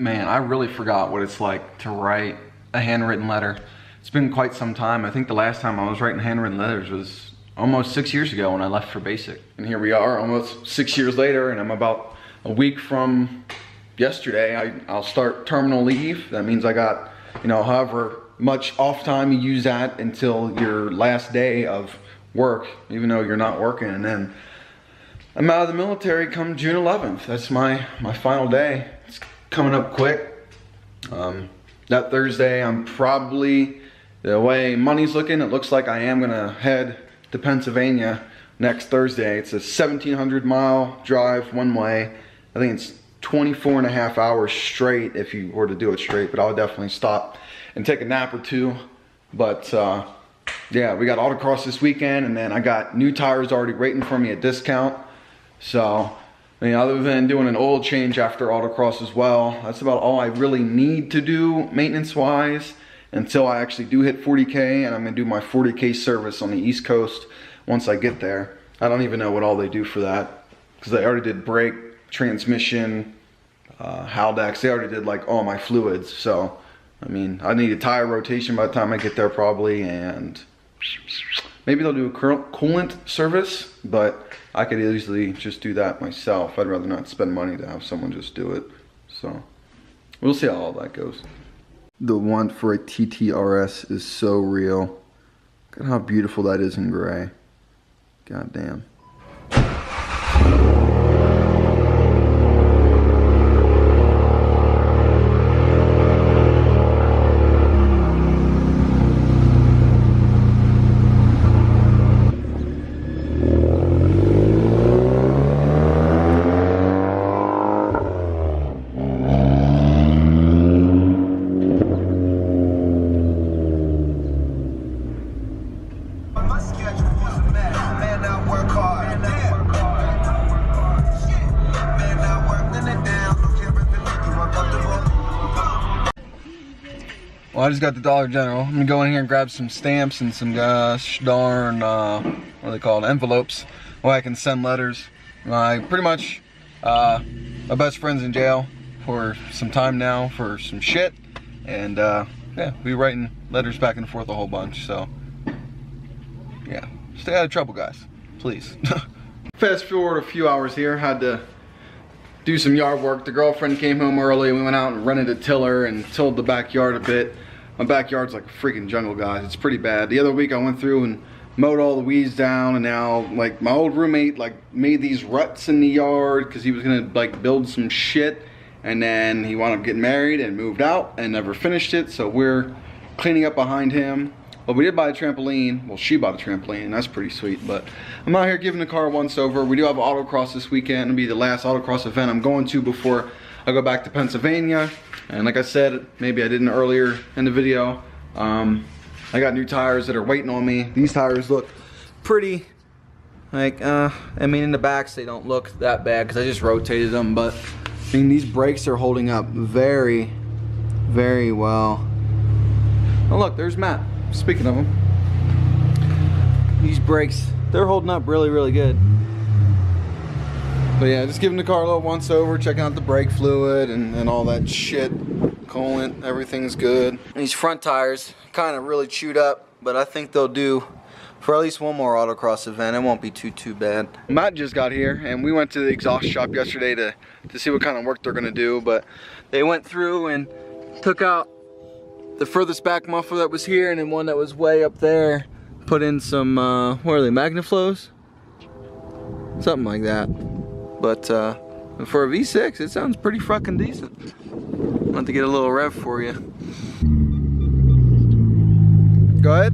Man, I really forgot what it's like to write a handwritten letter. It's been quite some time. I think the last time I was writing handwritten letters was almost 6 years ago when I left for basic. And here we are almost 6 years later, and I'm about a week from yesterday. I'll start terminal leave. That means I got, you know, however much off time you use that until your last day of work, even though you're not working. And then I'm out of the military come June 11th. That's my final day. It's coming up quick. That Thursday, I'm probably, the way money's looking, it looks like I am gonna head to Pennsylvania next Thursday. It's a 1,700 mile drive one way. I think it's 24 and a half hours straight if you were to do it straight, but I'll definitely stop and take a nap or two. But yeah, we got autocross this weekend, and then I got new tires already waiting for me at discount. So, I mean, other than doing an oil change after autocross as well, that's about all I really need to do maintenance-wise until I actually do hit 40K, and I'm gonna do my 40K service on the East Coast once I get there. I don't even know what all they do for that, because they already did brake, transmission, Haldex. They already did like all my fluids. So, I mean, I need a tire rotation by the time I get there probably, and maybe they'll do a coolant service, but I could easily just do that myself. I'd rather not spend money to have someone just do it. So, we'll see how all that goes. The want for a TTRS is so real. Look at how beautiful that is in gray. God damn. Well, I just got the Dollar General. I'm gonna go in here and grab some stamps and some gosh darn, what are they called, envelopes, where I can send letters. Pretty much, my best friend's in jail for some time now for some shit, and yeah, we writing letters back and forth a whole bunch. So yeah, stay out of trouble, guys, please. Fast forward a few hours here. Had to do some yard work. The girlfriend came home early. We went out and rented a tiller and tilled the backyard a bit. My backyard's like a freaking jungle, guys. It's pretty bad. The other week I went through and mowed all the weeds down, and now like my old roommate like made these ruts in the yard because he was gonna like build some shit, and then he wound up getting married and moved out and never finished it. So we're cleaning up behind him. But we did buy a trampoline. Well, she bought a trampoline, and that's pretty sweet. But I'm out here giving the car a once over. We do have autocross this weekend. It'll be the last autocross event I'm going to before I go back to Pennsylvania. And like I said, maybe I didn't earlier in the video, I got new tires that are waiting on me. These tires look pretty, like, I mean, in the backs they don't look that bad because I just rotated them. But I mean, these brakes are holding up very, very well. Oh look, there's Matt. Speaking of them, these brakes, they're holding up really, really good. But yeah, just giving the car a little once over, checking out the brake fluid and all that shit. Coolant, everything's good. These front tires kind of really chewed up, but I think they'll do for at least one more autocross event. It won't be too bad. Matt just got here, and we went to the exhaust shop yesterday to see what kind of work they're gonna do, but they went through and took out the furthest back muffler that was here, and then one that was way up there. Put in some, what are they, Magnaflows? Something like that. But for a V6, it sounds pretty fucking decent. I'll have to get a little rev for you. Go ahead.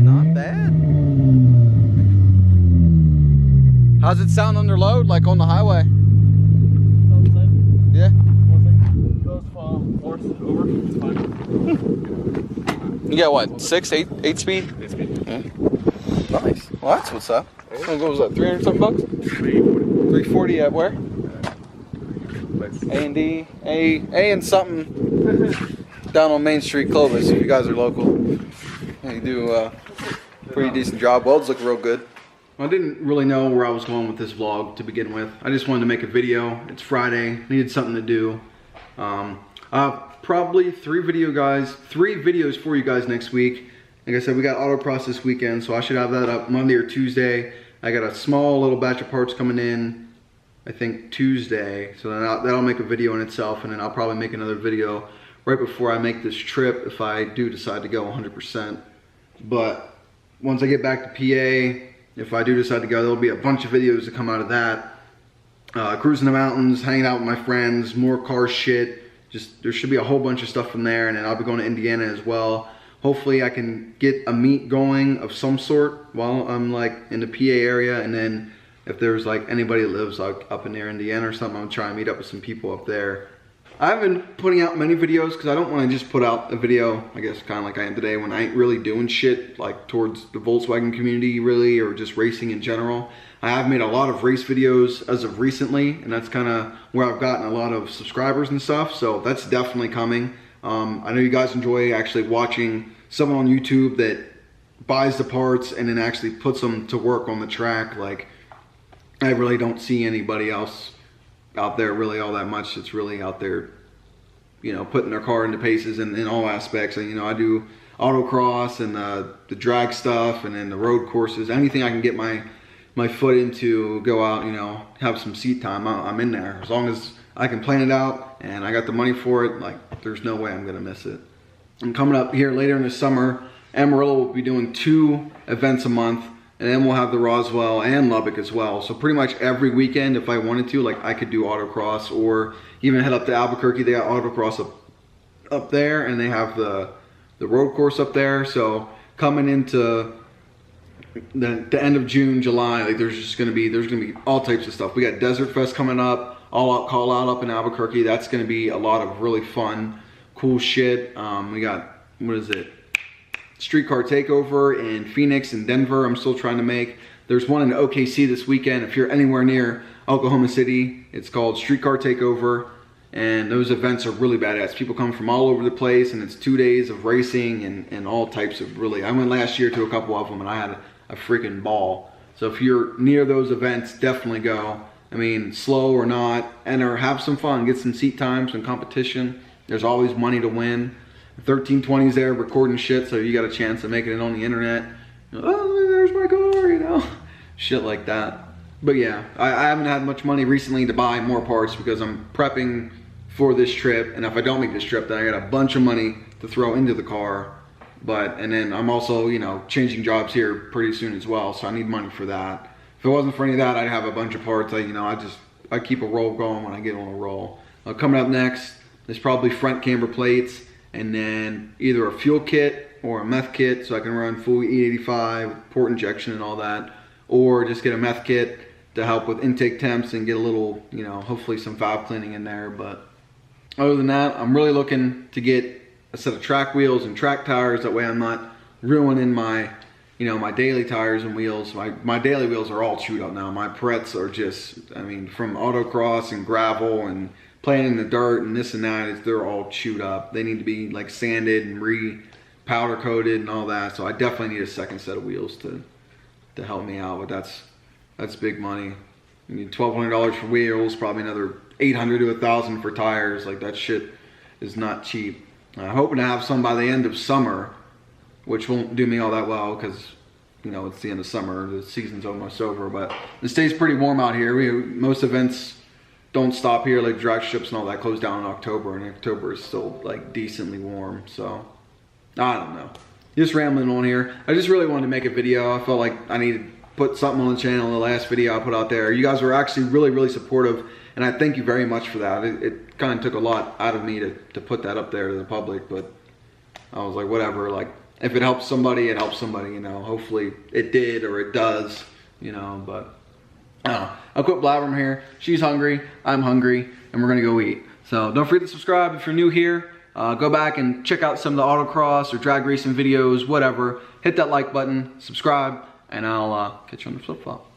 Not bad. How's it sound under load, like on the highway? Yeah. You got what, 6, 8 speed? 8 speed. Yeah. Nice. Well, that's what's up. What was that, 300 something bucks? 340 at where? A&D, A and something down on Main Street, Clovis, if you guys are local. They do a pretty decent job. Welds look real good. I didn't really know where I was going with this vlog to begin with. I just wanted to make a video. It's Friday, needed something to do. Probably three videos for you guys next week. Like I said, we got autocross this weekend, so I should have that up Monday or Tuesday. I got a small little batch of parts coming in, I think Tuesday. So then that'll make a video in itself, and then I'll probably make another video right before I make this trip if I do decide to go 100%. But once I get back to PA, if I do decide to go, there'll be a bunch of videos that come out of that. Cruising the mountains, hanging out with my friends, more car shit. Just, there should be a whole bunch of stuff from there, and then I'll be going to Indiana as well. Hopefully I can get a meet going of some sort while I'm like in the PA area, and then if there's like anybody that lives like up in near Indiana or something, I'm gonna try and meet up with some people up there. I haven't been putting out many videos because I don't want to just put out a video, I guess kind of like I am today, when I ain't really doing shit like towards the Volkswagen community really, or just racing in general. I have made a lot of race videos as of recently, and that's kind of where I've gotten a lot of subscribers and stuff, so that's definitely coming. I know you guys enjoy actually watching someone on YouTube that buys the parts and then actually puts them to work on the track. Like, I really don't see anybody else out there really all that much that's really out there, you know, putting their car into paces in all aspects. And, you know, I do autocross and the drag stuff and then the road courses. Anything I can get my foot into, go out, you know, have some seat time, I'm in there. As long as I can plan it out and I got the money for it, like, there's no way I'm gonna miss it. And coming up here later in the summer, Amarillo will be doing 2 events a month, and then we'll have the Roswell and Lubbock as well. So pretty much every weekend, if I wanted to, like, I could do autocross, or even head up to Albuquerque. They got autocross up there, and they have the road course up there. So coming into the end of June, July, like, there's gonna be all types of stuff. We got Desert Fest coming up, All Out Call Out up in Albuquerque. That's gonna be a lot of really fun, cool shit. We got, what is it? Streetcar Takeover in Phoenix and Denver I'm still trying to make. There's one in OKC this weekend. If you're anywhere near Oklahoma City, it's called Streetcar Takeover, and those events are really badass. People come from all over the place, and it's 2 days of racing and all types of really, I went last year to a couple of them and I had a freaking ball. So if you're near those events, definitely go. I mean, slow or not, enter, have some fun, get some seat time, some competition. There's always money to win. 1320's there recording shit, so you got a chance of making it on the internet. Oh, there's my car, you know, shit like that. But yeah, I haven't had much money recently to buy more parts because I'm prepping for this trip, and if I don't make this trip, then I got a bunch of money to throw into the car. And then I'm also, you know, changing jobs here pretty soon as well, so I need money for that. If it wasn't for any of that, I'd have a bunch of parts. I keep a roll going when I get on a roll. Coming up next, there's probably front camber plates, and then either a fuel kit or a meth kit, so I can run full E85, port injection and all that, or just get a meth kit to help with intake temps and get a little, you know, hopefully some valve cleaning in there. But other than that, I'm really looking to get a set of track wheels and track tires. That way I'm not ruining my, you know, my daily tires and wheels. My daily wheels are all chewed up now. My Pretz are just, I mean, from autocross and gravel and playing in the dirt and this and that, they're all chewed up. They need to be like sanded and powder coated and all that. So I definitely need a second set of wheels to help me out. But that's big money. You need $1,200 for wheels, probably another $800 to $1,000 for tires. Like, that shit is not cheap. I'm hoping to have some by the end of summer, which won't do me all that well because, you know, it's the end of summer. The season's almost over, but it stays pretty warm out here. Most events don't stop here, like drag strips and all that close down in October, and October is still like decently warm. So I don't know, just rambling on here. I just really wanted to make a video. I felt like I needed to put something on the channel. The last video I put out there, you guys were actually really supportive, and I thank you very much for that. It kind of took a lot out of me to put that up there to the public, but I was like, whatever, like, if it helps somebody, it helps somebody, you know. Hopefully it did, or it does, you know. But I don't know. I'll quit blabbering here. She's hungry, I'm hungry, and we're gonna go eat. So don't forget to subscribe if you're new here. Go back and check out some of the autocross or drag racing videos, whatever. Hit that like button, subscribe, and I'll catch you on the flip-flop.